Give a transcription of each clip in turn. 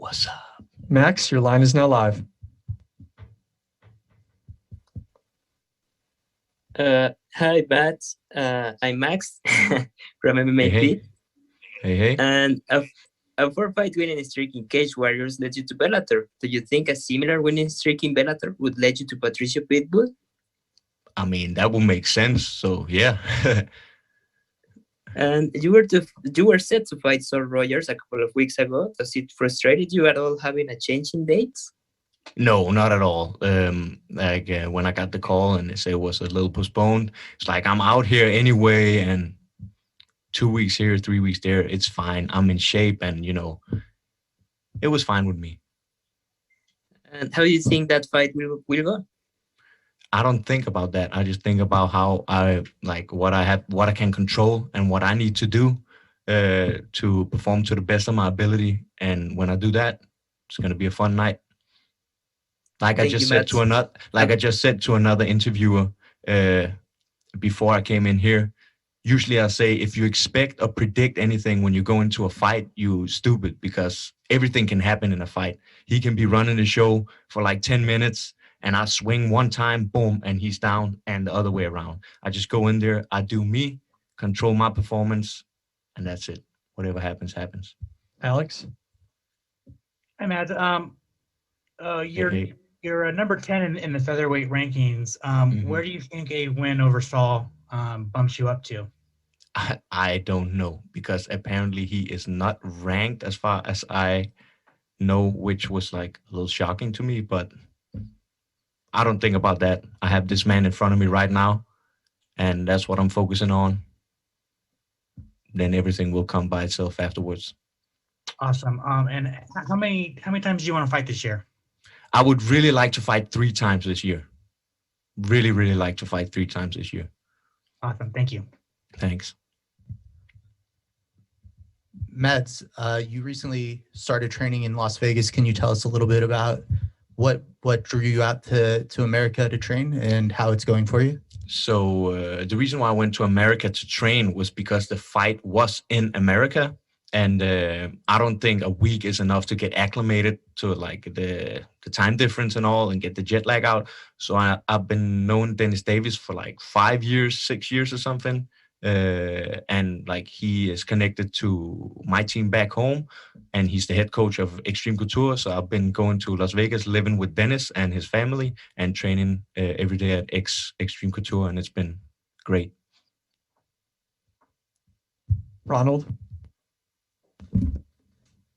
What's up? Max, your line is now live. Hi, Bats. I'm Max from Hey, MMA hey. Pit, Hey. and a four-fight winning streak in Cage Warriors led you to Bellator. Do you think a similar winning streak in Bellator would lead you to Patricio Pitbull? I mean, that would make sense. So, yeah. And you were set to fight Saul Rogers a couple of weeks ago. Does it frustrated you at all having a change in dates? No, not at all. When I got the call and they say it was a little postponed, it's like I'm out here anyway, and 2 weeks here, 3 weeks there, it's fine. I'm in shape, and it was fine with me. And how do you think that fight will go? I don't think about that. I just think about how I like what I can control, and what I need to do to perform to the best of my ability. And when I do that, it's gonna be a fun night. Like Thank you, Matt. I just said to another interviewer uh, before I came in here. Usually, I say if you expect or predict anything when you go into a fight, you stupid, because everything can happen in a fight. He can be running the show for like 10 minutes, and I swing one time, boom, and he's down, and the other way around. I just go in there, I do me, control my performance, and that's it. Whatever happens, happens. Alex? Hi, Matt. You're Hey. you're number 10 in the featherweight rankings. Where do you think a win over Saul bumps you up to? I don't know, because apparently he is not ranked as far as I know, which was like a little shocking to me, but I don't think about that. I have this man in front of me right now, and that's what I'm focusing on. Then everything will come by itself afterwards. Awesome. And how many times do you want to fight this year? I would really like to fight 3 times this year. Really, really like to fight 3 times this year. Awesome. Thank you. Thanks. Mads, you recently started training in Las Vegas. Can you tell us a little bit about what drew you out to America to train and how it's going for you? So the reason why I went to America to train was because the fight was in America, and I don't think a week is enough to get acclimated to like the time difference and all, and get the jet lag out. So I've been knowing Dennis Davis for like 5 years, 6 years or something. And like he is connected to my team back home, and he's the head coach of Extreme Couture. So I've been going to Las Vegas, living with Dennis and his family, and training every day at Extreme Couture, and it's been great. Ronald?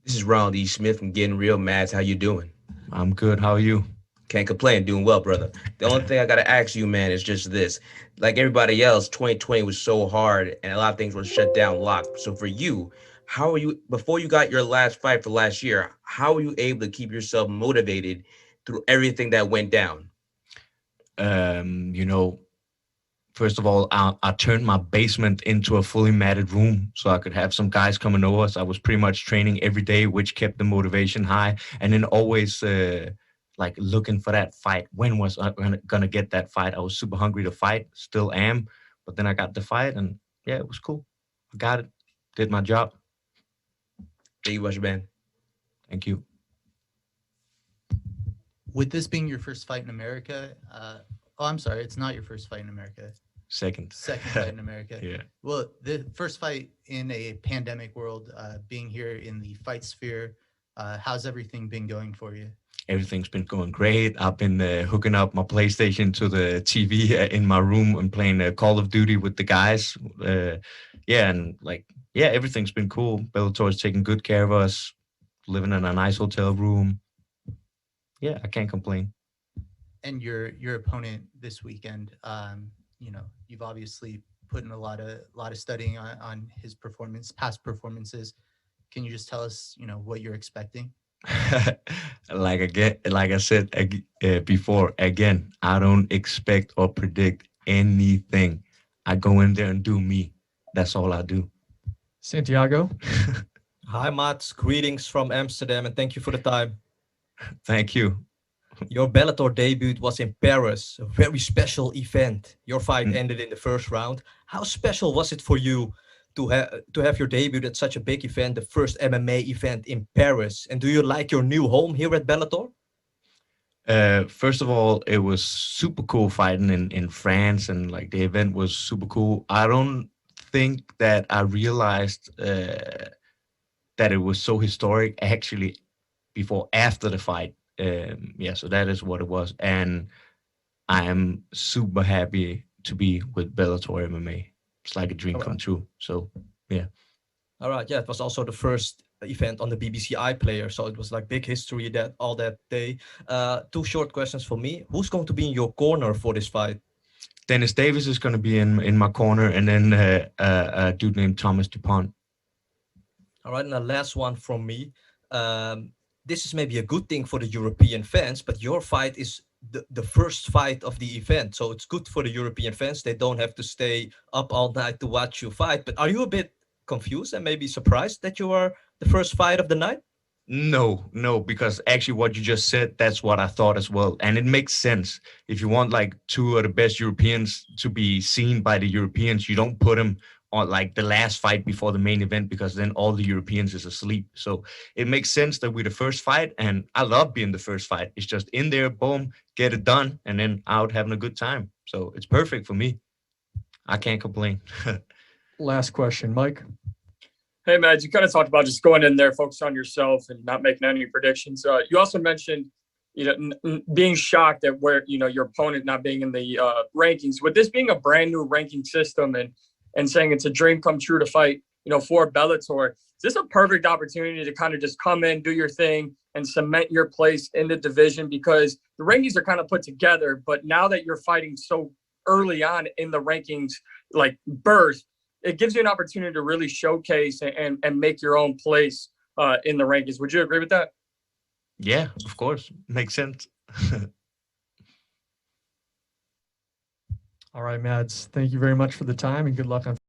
This is Ronald E. Smith from Getting Real. Mads, how you doing? I'm good. How are you? Can't complain. Doing well, brother. The only thing I got to ask you, man, is just this. Like everybody else, 2020 was so hard, and a lot of things were shut down, locked. So for you, how are you, before you got your last fight for last year, how were you able to keep yourself motivated through everything that went down? You know, first of all, I turned my basement into a fully matted room so I could have some guys coming over. So I was pretty much training every day, which kept the motivation high. And then always like looking for that fight. When was I gonna get that fight? I was super hungry to fight, still am. But then I got the fight, and yeah, it was cool. I got it, did my job. Thank you much, man. Thank you. With this being your first fight in America, I'm sorry, it's not your first fight in America. Second fight in America. Yeah. Well, the first fight in a pandemic world, being here in the fight sphere, how's everything been going for you? Everything's been going great. I've been hooking up my PlayStation to the TV in my room and playing Call of Duty with the guys. Everything's been cool. Bellator's taking good care of us, living in a nice hotel room. Yeah, I can't complain. And your opponent this weekend, you've obviously put in a lot of studying on his past performances. Can you just tell us, what you're expecting? Like I said before, again, I don't expect or predict anything. I go in there and do me. That's all I do. Santiago? Hi, Mats. Greetings from Amsterdam, and thank you for the time. Thank you. Your Bellator debut was in Paris, a very special event. Your fight ended in the first round. How special was it for you to have your debut at such a big event, the first MMA event in Paris. And do you like your new home here at Bellator? First of all, it was super cool fighting in France, and like the event was super cool. I don't think that I realized that it was so historic actually before after the fight. Yeah, so that is what it was, and I am super happy to be with Bellator MMA. It's like a dream come true. So yeah. All right, yeah, it was also the first event on the BBC iPlayer, so it was like big history that day. Two short questions for me. Who's going to be in your corner for this fight? Dennis Davis is going to be in my corner, and then a dude named Thomas Dupont. All right, and the last one from me. This is maybe a good thing for the European fans, but your fight is the first fight of the event. So it's good for the European fans. They don't have to stay up all night to watch you fight. But are you a bit confused and maybe surprised that you are the first fight of the night? No, because actually what you just said, that's what I thought as well. And it makes sense. If you want like two of the best Europeans to be seen by the Europeans, you don't put them on like the last fight before the main event, because then all the Europeans is asleep. So it makes sense that we're the first fight, and I love being the first fight. It's just in there, boom, get it done, and then out having a good time. So it's perfect for me. I can't complain. Last question, Mike. Hey, Mads, you kind of talked about just going in there, focus on yourself and not making any predictions. You also mentioned, being shocked at where, your opponent not being in the rankings. With this being a brand new ranking system and saying it's a dream come true to fight, for Bellator, is this a perfect opportunity to kind of just come in, do your thing, and cement your place in the division? Because the rankings are kind of put together, but now that you're fighting so early on in the rankings, like birth, it gives you an opportunity to really showcase and make your own place in the rankings. Would you agree with that? Yeah, of course. Makes sense. All right, Mads. Thank you very much for the time, and good luck on